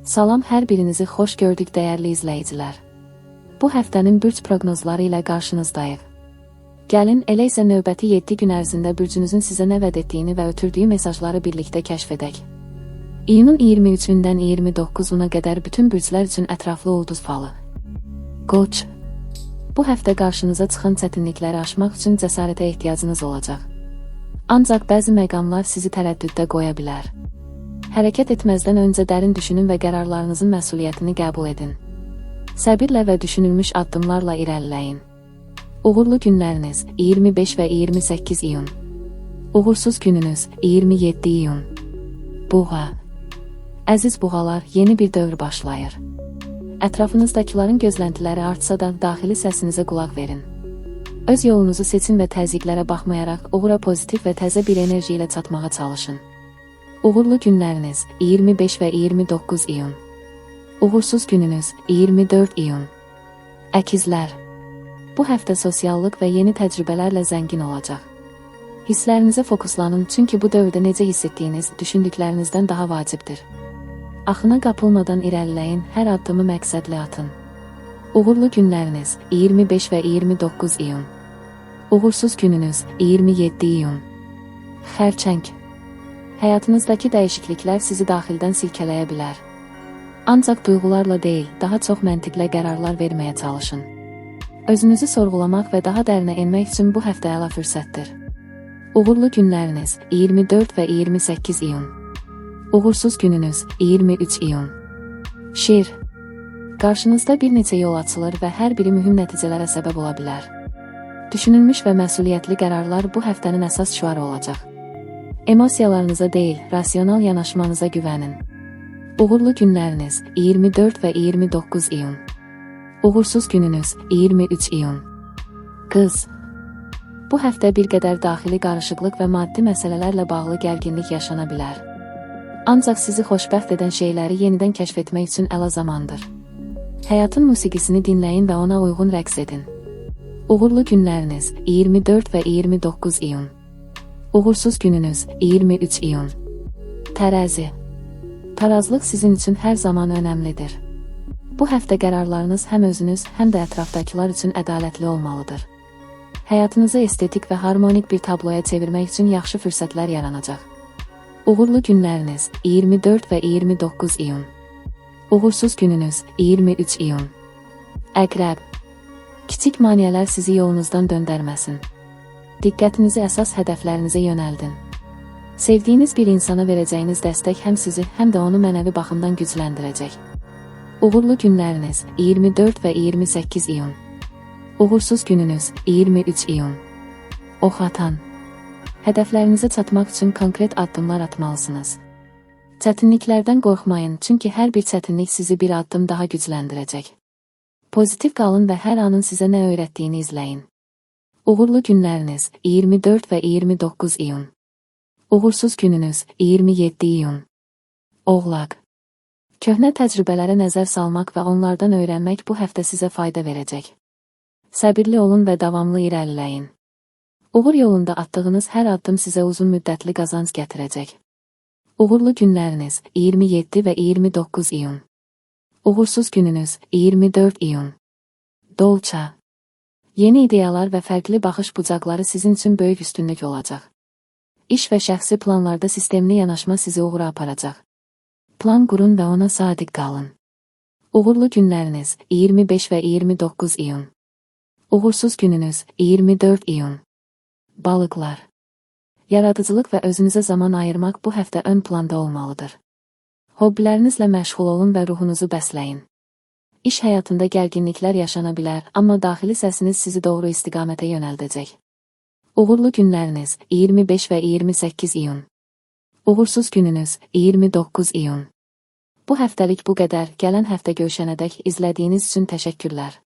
Salam, hər birinizi xoş gördük dəyərli izləyicilər. Bu həftənin bürc proqnozları ilə qarşınızdayıq. Gəlin, elə isə növbəti 7 gün ərzində bürcünüzün sizə nə vəd etdiyini və ötürdüyü mesajları birlikdə kəşf edək. İyunun 23-dən 29-una qədər bütün bürclər üçün ətraflı ulduz falı. Qoç. Bu həftə qarşınıza çıxan çətinlikləri aşmaq üçün cəsarətə ehtiyacınız olacaq. Ancaq bəzi məqamlar sizi tərəddüddə qoya bilər. Hərəkət etməzdən öncə dərin düşünün və qərarlarınızın məsuliyyətini qəbul edin. Səbirlə və düşünülmüş addımlarla irəliləyin. Uğurlu günləriniz 25 və 28 iyun. Uğursuz gününüz 27 iyun. Buğa. Əziz buğalar, yeni bir dövr başlayır. Ətrafınızdakilərin gözləntiləri artsa da daxili səsinizə qulaq verin. Öz yolunuzu seçin və təzyiqlərə baxmayaraq uğura pozitiv və təzə bir enerji ilə çatmağa çalışın. Uğurlu günləriniz 25 və 29 iyun. Uğursuz gününüz 24 iyun. Əkizlər. Bu həftə sosiallıq və yeni təcrübələrlə zəngin olacaq. Hisslərinizə fokuslanın, çünki bu dövrdə necə hiss etdiyiniz düşündüklərinizdən daha vacibdir. Axına qapılmadan irəliləyin, hər addımı məqsədli atın. Uğurlu günləriniz 25 və 29 iyun. Uğursuz gününüz 27 iyun. Xərçəng. Həyatınızdakı dəyişikliklər sizi daxildən silkələyə bilər. Ancaq duyğularla deyil, daha çox məntiqlə qərarlar verməyə çalışın. Özünüzü sorğulamaq və daha dərinə enmək üçün bu həftə əla fürsətdir. Uğurlu günləriniz 24 və 28 iyun. Uğursuz gününüz 23 iyun. Şir. Qarşınızda bir neçə yol açılır və hər biri mühüm nəticələrə səbəb ola bilər. Düşünülmüş və məsuliyyətli qərarlar bu həftənin əsas şüarı olacaq. Emosiyalarınıza deyil, rasional yanaşmanıza güvənin. Uğurlu günləriniz 24 və 29 iyun. Uğursuz gününüz 23 iyun. Qız. Bu həftə bir qədər daxili qarışıqlıq və maddi məsələlərlə bağlı gərginlik yaşana bilər. Ancaq sizi xoşbəxt edən şeyləri yenidən kəşf etmək üçün əla zamandır. Həyatın musiqisini dinləyin və ona uyğun rəqs edin. Uğurlu günləriniz 24 və 29 iyun. Uğursuz gününüz 23 iyun. Tərəzi. Tarazlıq sizin üçün hər zaman önəmlidir. Bu həftə qərarlarınız həm özünüz, həm də ətrafdakılar üçün ədalətli olmalıdır. Həyatınızı estetik və harmonik bir tabloya çevirmək üçün yaxşı fürsətlər yaranacaq. Uğurlu günləriniz 24 və 29 iyun. Uğursuz gününüz 23 iyun. Əqrəb. Kiçik maneələr sizi yolunuzdan döndərməsin. Diqqətinizi əsas hədəflərinizə yönəldin. Sevdiyiniz bir insana verəcəyiniz dəstək həm sizi, həm də onu mənəvi baxımdan gücləndirəcək. Uğurlu günləriniz 24 və 28 iyun. Uğursuz gününüz 23 iyun. Ox atan. Hədəflərinizə çatmaq üçün konkret addımlar atmalısınız. Çətinliklərdən qorxmayın, çünki hər bir çətinlik sizi bir addım daha gücləndirəcək. Pozitiv qalın və hər anın sizə nə öyrətdiyini izləyin. Uğurlu günləriniz 24 və 29 iyun. Uğursuz gününüz 27 iyun. Oğlaq. Köhnə təcrübələrə nəzər salmaq və onlardan öyrənmək bu həftə sizə fayda verəcək. Səbirli olun və davamlı irəliləyin. Uğur yolunda atdığınız hər addım sizə uzun müddətli qazanc gətirəcək. Uğurlu günləriniz 27 və 29 iyun. Uğursuz gününüz 24 iyun. Dolça. Yeni ideyalar və fərqli baxış bucaqları sizin üçün böyük üstünlük olacaq. İş və şəxsi planlarda sistemli yanaşma sizi uğura aparacaq. Plan qurun və ona sadiq qalın. Uğurlu günləriniz 25 və 29 iyun. Uğursuz gününüz 24 iyun. Balıqlar. Yaradıcılıq və özünüzə zaman ayırmaq bu həftə ön planda olmalıdır. Hobbilərinizlə məşğul olun və ruhunuzu bəsləyin. İş həyatında gərginliklər yaşana bilər, amma daxili səsiniz sizi doğru istiqamətə yönəldəcək. Uğurlu günləriniz 25 və 28 iyun. Uğursuz gününüz 29 iyun. Bu həftəlik bu qədər, gələn həftə görüşənədək izlədiyiniz üçün təşəkkürlər.